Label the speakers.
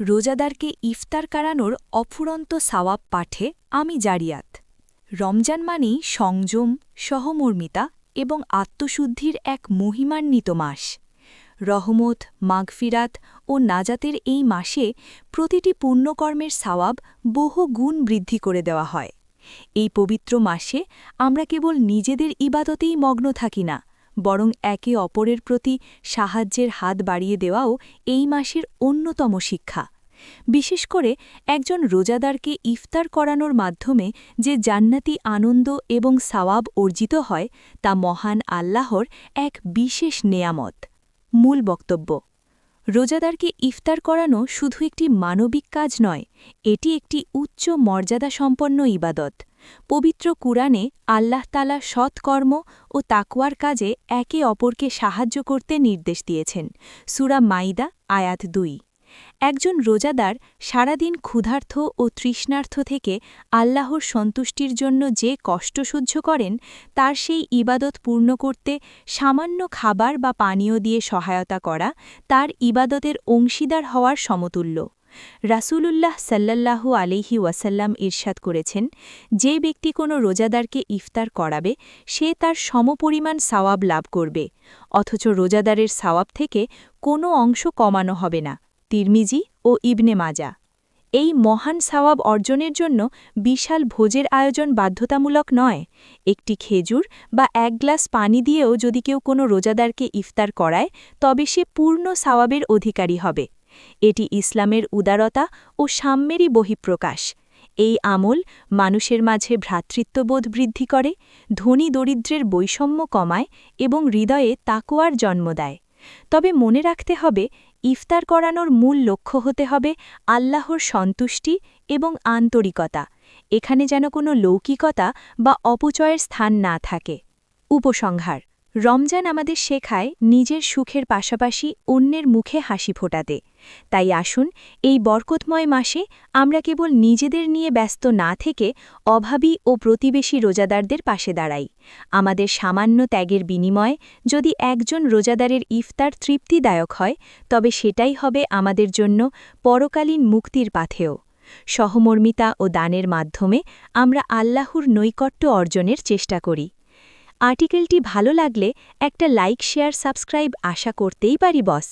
Speaker 1: রোজাদারকে ইফতার করানোর অফুরন্ত সাওয়াব পাঠে আমি জারিয়াত। রমজান মানেই সংযম, সহমর্মিতা এবং আত্মশুদ্ধির এক মহিমান্বিত মাস। রহমত, মাগফিরাত ও নাজাতের এই মাসে প্রতিটি পুণ্যকর্মের সাওয়াব বহু গুণ বৃদ্ধি করে দেওয়া হয়। এই পবিত্র মাসে আমরা কেবল নিজেদের ইবাদতেই মগ্ন থাকি না, বরং একে অপরের প্রতি সাহায্যের হাত বাড়িয়ে দেওয়াও এই মাসের অন্যতম শিক্ষা। বিশেষ করে একজন রোজাদারকে ইফতার করানোর মাধ্যমে যে জান্নাতি আনন্দ এবং সাওয়াব অর্জিত হয় তা মহান আল্লাহর এক বিশেষ নেয়ামত। মূল বক্তব্য: রোজাদারকে ইফতার করানো শুধু একটি মানবিক কাজ নয়, এটি একটি উচ্চ মর্যাদাসম্পন্ন ইবাদত। পবিত্র কুরআনে আল্লাহ তাআলা সৎকর্ম ও তাকওয়ার কাজে একে অপরকে সাহায্য করতে নির্দেশ দিয়েছেন। সূরা মাইদা আয়াত ২। একজন রোজাদার সারাদিন ক্ষুধার্ত ও তৃষ্ণার্ত থেকে আল্লাহর সন্তুষ্টির জন্য যে কষ্ট সহ্য করেন, তার সেই ইবাদত পূর্ণ করতে সামান্য খাবার বা পানীয় দিয়ে সহায়তা করা তার ইবাদতের অংশীদার হওয়ার সমতুল্য। রাসূলুল্লাহ সাল্লাল্লাহু আলাইহি ওয়াসাল্লাম ইরশাদ করেছেন, যে ব্যক্তি কোনো রোজাদারকে ইফতার করাবে সে তার সমপরিমাণ সাওয়াব লাভ করবে, অথচ রোজাদারের সাওয়াব থেকে কোনো অংশ কমানো হবে না। তিরমিজি ও ইবনে মাজা। এই মহান সাওয়াব অর্জনের জন্য বিশাল ভোজের আয়োজন বাধ্যতামূলক নয়। একটি খেজুর বা এক গ্লাস পানি দিয়েও যদি কেউ কোনো রোজাদারকে ইফতার করায়, তবে সে পূর্ণ সাওয়াবের অধিকারী হবে। এটি ইসলামের উদারতা ও সাম্যেরই বহিঃপ্রকাশ। এই আমল মানুষের মাঝে ভ্রাতৃত্ববোধ বৃদ্ধি করে, ধনী দরিদ্রের বৈষম্য কমায় এবং হৃদয়ে তাকওয়ার জন্ম দেয়। তবে মনে রাখতে হবে, ইফতার করানোর মূল লক্ষ্য হতে হবে আল্লাহর সন্তুষ্টি এবং আন্তরিকতা। এখানে যেন কোনো লৌকিকতা বা অপচয়ের স্থান না থাকে। উপসংহার: রমজান আমাদের শেখায় নিজের সুখের পাশাপাশি অন্যের মুখে হাসি ফোটাতে। তাই আসুন, এই বরকতময় মাসে আমরা কেবল নিজেদের নিয়ে ব্যস্ত না থেকে অভাবী ও প্রতিবেশী রোজাদারদের পাশে দাঁড়াই। আমাদের সামান্য ত্যাগের বিনিময়ে যদি একজন রোজাদারের ইফতার তৃপ্তিদায়ক হয়, তবে সেটাই হবে আমাদের জন্য পরকালীন মুক্তির পাথেয়। সহমর্মিতা ও দানের মাধ্যমে আমরা আল্লাহর নৈকট্য অর্জনের চেষ্টা করি। আর্টিকেলটি ভালো লাগলে একটা লাইক, শেয়ার, সাবস্ক্রাইব আশা করতেই পারি বস।